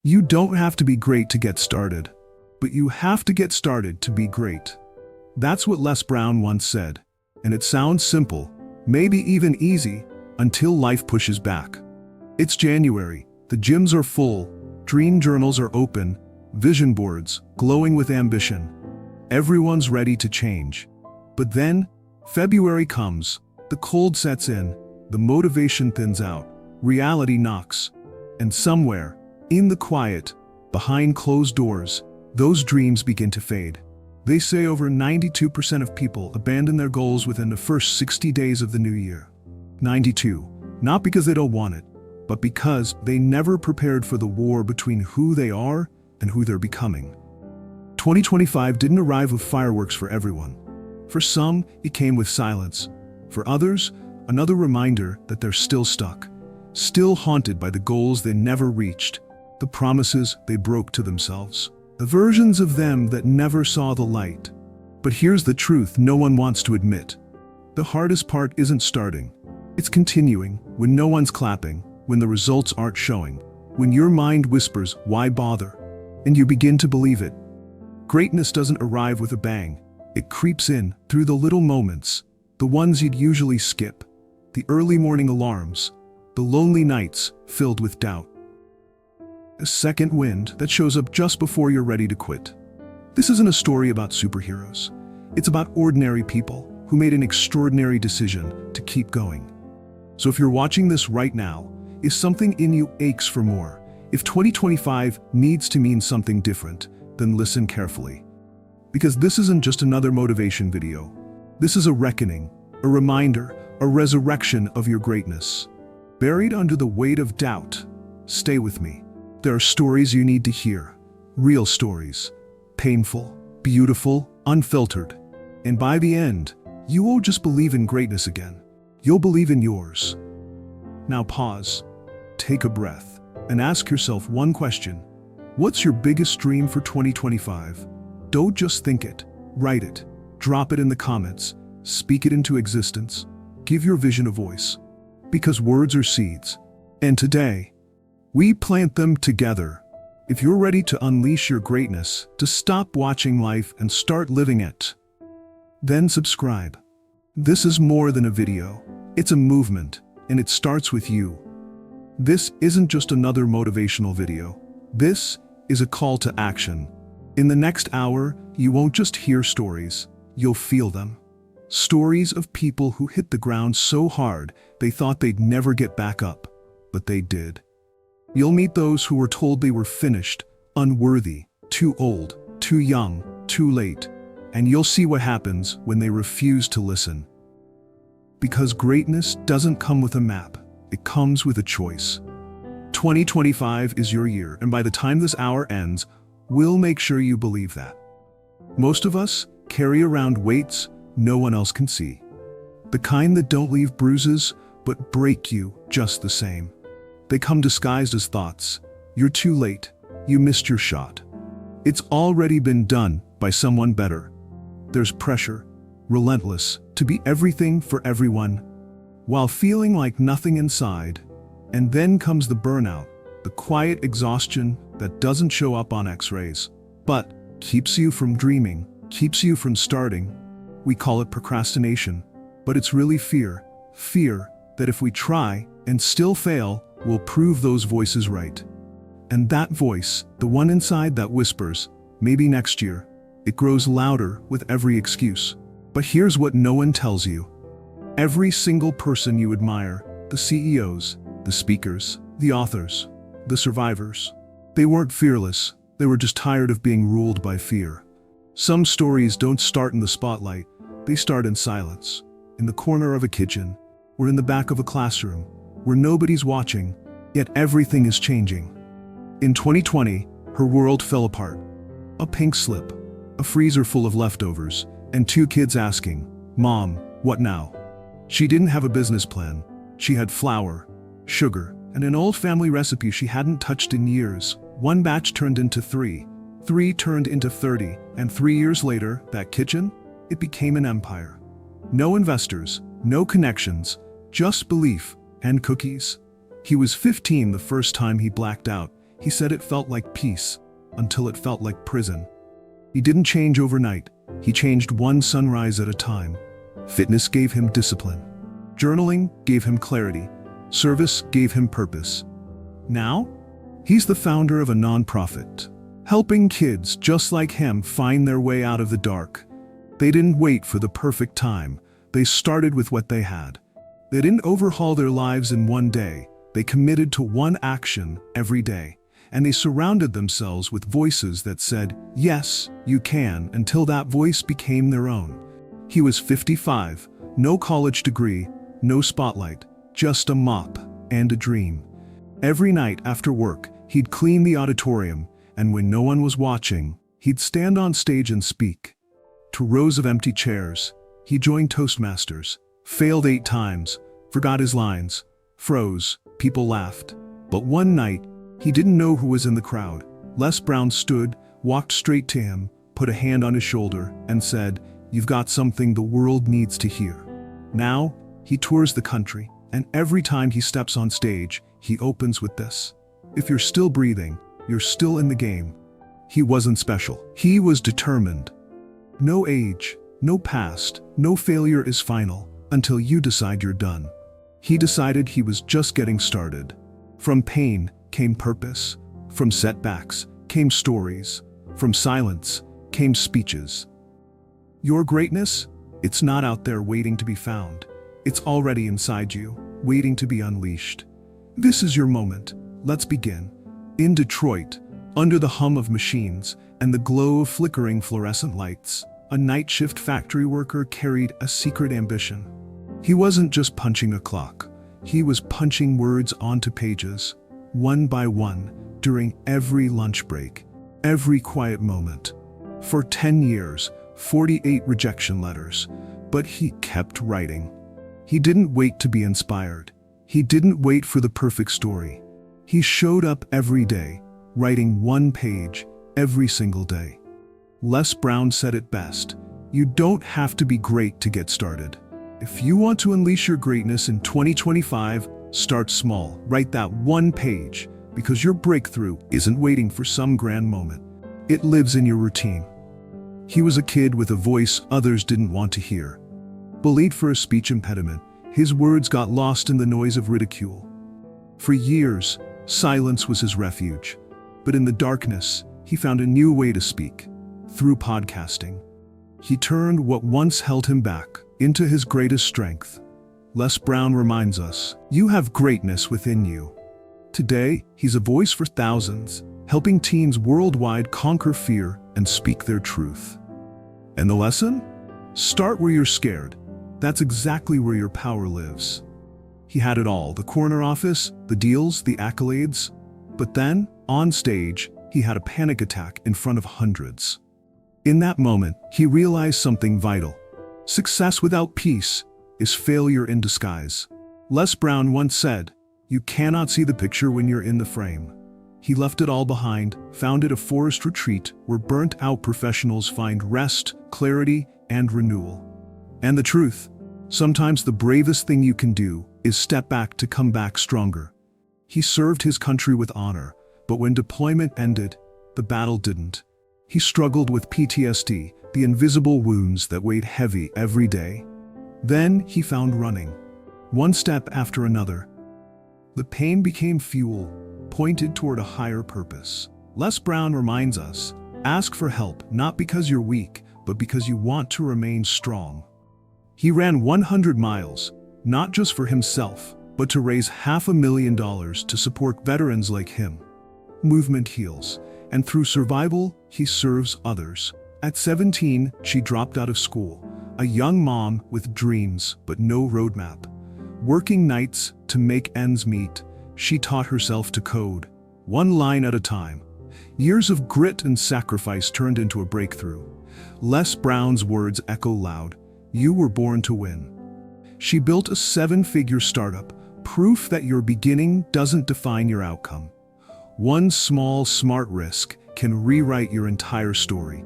You don't have to be great to get started, but you have to get started to be great. That's what Les Brown once said, and it sounds simple, maybe even easy, until life pushes back. It's January, the gyms are full, dream journals are open, vision boards glowing with ambition. Everyone's ready to change. But then, February comes, the cold sets in, the motivation thins out, reality knocks, and somewhere, in the quiet, behind closed doors, those dreams begin to fade. They say over 92% of people abandon their goals within the first 60 days of the new year. 92, not because they don't want it, but because they never prepared for the war between who they are and who they're becoming. 2025 didn't arrive with fireworks for everyone. For some, it came with silence. For others, another reminder that they're still stuck, still haunted by the goals they never reached, the promises they broke to themselves, the versions of them that never saw the light. But here's the truth no one wants to admit. The hardest part isn't starting. It's continuing when no one's clapping, when the results aren't showing, when your mind whispers, "Why bother?" and you begin to believe it. Greatness doesn't arrive with a bang. It creeps in through the little moments, the ones you'd usually skip, the early morning alarms, the lonely nights filled with doubt. A second wind that shows up just before you're ready to quit. This isn't a story about superheroes. It's about ordinary people who made an extraordinary decision to keep going. So if you're watching this right now, if something in you aches for more, if 2025 needs to mean something different, then listen carefully. Because this isn't just another motivation video. This is a reckoning, a reminder, a resurrection of your greatness. Buried under the weight of doubt, stay with me. There are stories you need to hear, real stories, painful, beautiful, unfiltered. And by the end, you won't just believe in greatness again, you'll believe in yours. Now pause, take a breath, and ask yourself one question. What's your biggest dream for 2025? Don't just think it, write it, drop it in the comments, speak it into existence, give your vision a voice. Because words are seeds. And today, we plant them together. If you're ready to unleash your greatness, to stop watching life and start living it, then subscribe. This is more than a video. It's a movement, and it starts with you. This isn't just another motivational video. This is a call to action. In the next hour, you won't just hear stories, you'll feel them. Stories of people who hit the ground so hard they thought they'd never get back up, but they did. You'll meet those who were told they were finished, unworthy, too old, too young, too late, and you'll see what happens when they refuse to listen. Because greatness doesn't come with a map, it comes with a choice. 2025 is your year, and by the time this hour ends, we'll make sure you believe that. Most of us carry around weights no one else can see. The kind that don't leave bruises, but break you just the same. They come disguised as thoughts. You're too late. You missed your shot. It's already been done by someone better. There's pressure, relentless, to be everything for everyone, while feeling like nothing inside. And then comes the burnout, the quiet exhaustion that doesn't show up on X-rays, but keeps you from dreaming, keeps you from starting. We call it procrastination, but it's really fear. Fear that if we try and still fail, we'll prove those voices right. And that voice, the one inside that whispers, maybe next year, it grows louder with every excuse. But here's what no one tells you. Every single person you admire, the CEOs, the speakers, the authors, the survivors, they weren't fearless, they were just tired of being ruled by fear. Some stories don't start in the spotlight, they start in silence, in the corner of a kitchen, or in the back of a classroom, where nobody's watching, yet everything is changing. In 2020, her world fell apart. A pink slip, a freezer full of leftovers, and 2 kids asking, "Mom, what now?" She didn't have a business plan. She had flour, sugar, and an old family recipe she hadn't touched in years. 1 batch turned into 3, 3 turned into 30, and 3 years later, that kitchen, it became an empire. No investors, no connections, just belief and cookies. He was 15 the first time he blacked out. He said it felt like peace, until it felt like prison. He didn't change overnight. He changed one sunrise at a time. Fitness gave him discipline. Journaling gave him clarity. Service gave him purpose. Now, he's the founder of a nonprofit, helping kids just like him find their way out of the dark. They didn't wait for the perfect time. They started with what they had. They didn't overhaul their lives in one day. They committed to one action every day. And they surrounded themselves with voices that said, "Yes, you can," until that voice became their own. He was 55, no college degree, no spotlight, just a mop and a dream. Every night after work, he'd clean the auditorium, and when no one was watching, he'd stand on stage and speak. To rows of empty chairs, he joined Toastmasters, failed 8 times, forgot his lines, froze, people laughed. But one night, he didn't know who was in the crowd. Les Brown stood, walked straight to him, put a hand on his shoulder, and said, "You've got something the world needs to hear." Now, he tours the country, and every time he steps on stage, he opens with this: "If you're still breathing, you're still in the game." He wasn't special. He was determined. No age, no past, no failure is final until you decide you're done. He decided he was just getting started. From pain came purpose. From setbacks came stories. From silence came speeches. Your greatness, it's not out there waiting to be found. It's already inside you, waiting to be unleashed. This is your moment. Let's begin. In Detroit, under the hum of machines and the glow of flickering fluorescent lights, a night shift factory worker carried a secret ambition. He wasn't just punching a clock. He was punching words onto pages, one by one, during every lunch break, every quiet moment. For 10 years, 48 rejection letters, but he kept writing. He didn't wait to be inspired. He didn't wait for the perfect story. He showed up every day, writing one page every single day. Les Brown said it best: "You don't have to be great to get started. If you want to unleash your greatness in 2025, start small. Write that one page, because your breakthrough isn't waiting for some grand moment. It lives in your routine." He was a kid with a voice others didn't want to hear. Bullied for a speech impediment, his words got lost in the noise of ridicule. For years, silence was his refuge. But in the darkness, he found a new way to speak: through podcasting. He turned what once held him back into his greatest strength. Les Brown reminds us, you have greatness within you. Today, he's a voice for thousands, helping teens worldwide conquer fear and speak their truth. And the lesson? Start where you're scared. That's exactly where your power lives. He had it all: the corner office, the deals, the accolades. But then, on stage, he had a panic attack in front of hundreds. In that moment, he realized something vital. Success without peace is failure in disguise. Les Brown once said, "You cannot see the picture when you're in the frame." He left it all behind, founded a forest retreat where burnt-out professionals find rest, clarity, and renewal. And the truth, sometimes the bravest thing you can do is step back to come back stronger. He served his country with honor, but when deployment ended, the battle didn't. He struggled with PTSD, the invisible wounds that weighed heavy every day. Then he found running. One step after another. The pain became fuel, pointed toward a higher purpose. Les Brown reminds us, ask for help not because you're weak, but because you want to remain strong. He ran 100 miles, not just for himself, but to raise $500,000 to support veterans like him. Movement heals, and through survival, he serves others. At 17, she dropped out of school, a young mom with dreams but no roadmap. Working nights to make ends meet, she taught herself to code, one line at a time. Years of grit and sacrifice turned into a breakthrough. Les Brown's words echo loud: "You were born to win." She built a 7-figure startup, proof that your beginning doesn't define your outcome. One small, smart risk can rewrite your entire story.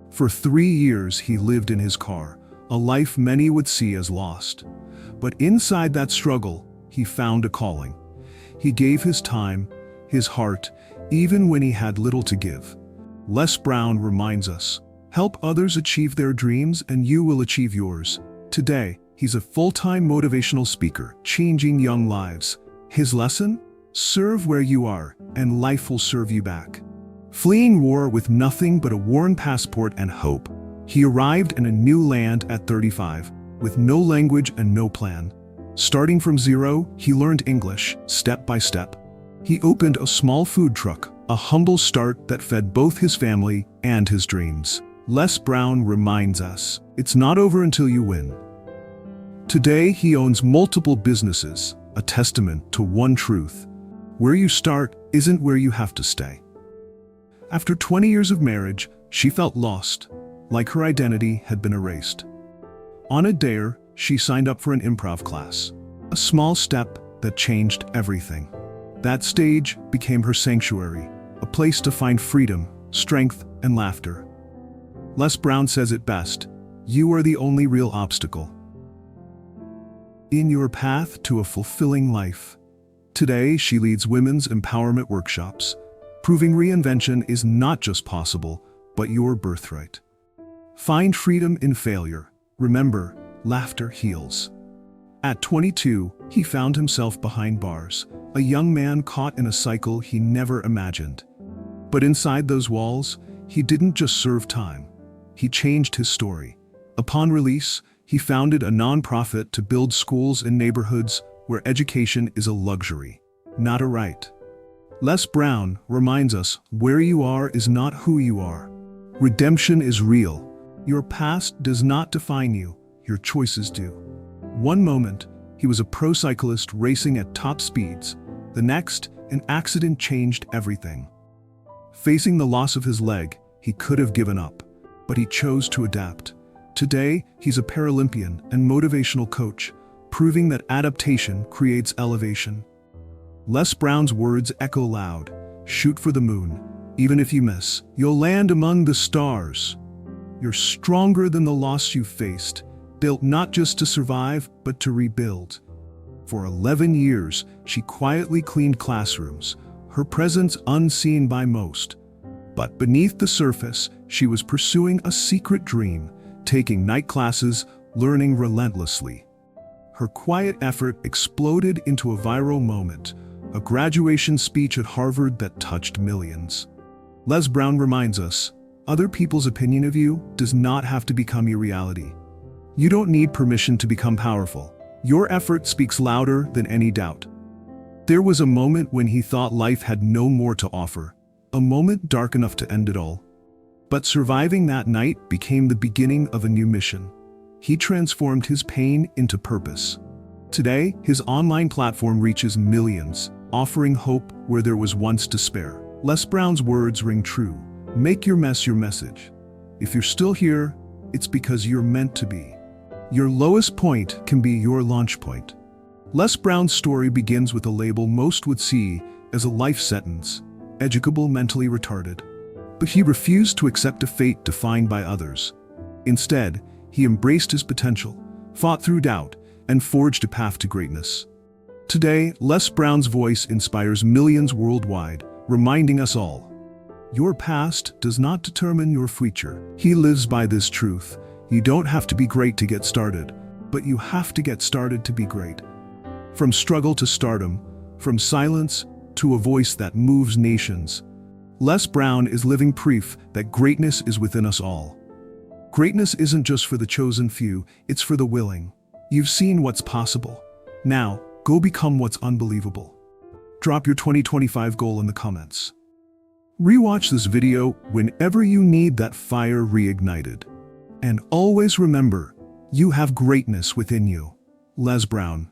For 3 years, he lived in his car, a life many would see as lost. But inside that struggle, he found a calling. He gave his time, his heart, even when he had little to give. Les Brown reminds us, help others achieve their dreams and you will achieve yours. Today, he's a full-time motivational speaker, changing young lives. His lesson? Serve where you are, and life will serve you back. Fleeing war with nothing but a worn passport and hope, he arrived in a new land at 35, with no language and no plan. Starting from zero, he learned English, step by step. He opened a small food truck, a humble start that fed both his family and his dreams. Les Brown reminds us, it's not over until you win. Today, he owns multiple businesses, a testament to one truth. Where you start isn't where you have to stay. After 20 years of marriage, she felt lost, like her identity had been erased. On a dare, she signed up for an improv class, a small step that changed everything. That stage became her sanctuary, a place to find freedom, strength, and laughter. Les Brown says it best, you are the only real obstacle in your path to a fulfilling life. Today, she leads women's empowerment workshops, proving reinvention is not just possible, but your birthright. Find freedom in failure. Remember, laughter heals. At 22, he found himself behind bars, a young man caught in a cycle he never imagined. But inside those walls, he didn't just serve time. He changed his story. Upon release, he founded a nonprofit to build schools in neighborhoods where education is a luxury, not a right. Les Brown reminds us, where you are is not who you are. Redemption is real. Your past does not define you, your choices do. One moment, he was a pro cyclist racing at top speeds. The next, an accident changed everything. Facing the loss of his leg, he could have given up, but he chose to adapt. Today, he's a Paralympian and motivational coach, proving that adaptation creates elevation. Les Brown's words echo loud, shoot for the moon. Even if you miss, you'll land among the stars. You're stronger than the loss you faced, built not just to survive, but to rebuild. For 11 years, she quietly cleaned classrooms, her presence unseen by most. But beneath the surface, she was pursuing a secret dream, taking night classes, learning relentlessly. Her quiet effort exploded into a viral moment, a graduation speech at Harvard that touched millions. Les Brown reminds us, other people's opinion of you does not have to become your reality. You don't need permission to become powerful. Your effort speaks louder than any doubt. There was a moment when he thought life had no more to offer, a moment dark enough to end it all. But surviving that night became the beginning of a new mission. He transformed his pain into purpose. Today, his online platform reaches millions, offering hope where there was once despair. Les Brown's words ring true. Make your mess your message. If you're still here, it's because you're meant to be. Your lowest point can be your launch point. Les Brown's story begins with a label most would see as a life sentence, educable mentally retarded. But he refused to accept a fate defined by others. Instead, he embraced his potential, fought through doubt, and forged a path to greatness. Today, Les Brown's voice inspires millions worldwide, reminding us all, your past does not determine your future. He lives by this truth. You don't have to be great to get started, but you have to get started to be great. From struggle to stardom, from silence to a voice that moves nations, Les Brown is living proof that greatness is within us all. Greatness isn't just for the chosen few, it's for the willing. You've seen what's possible. Now, go become what's unbelievable. Drop your 2025 goal in the comments. Rewatch this video whenever you need that fire reignited. And always remember, you have greatness within you. Les Brown.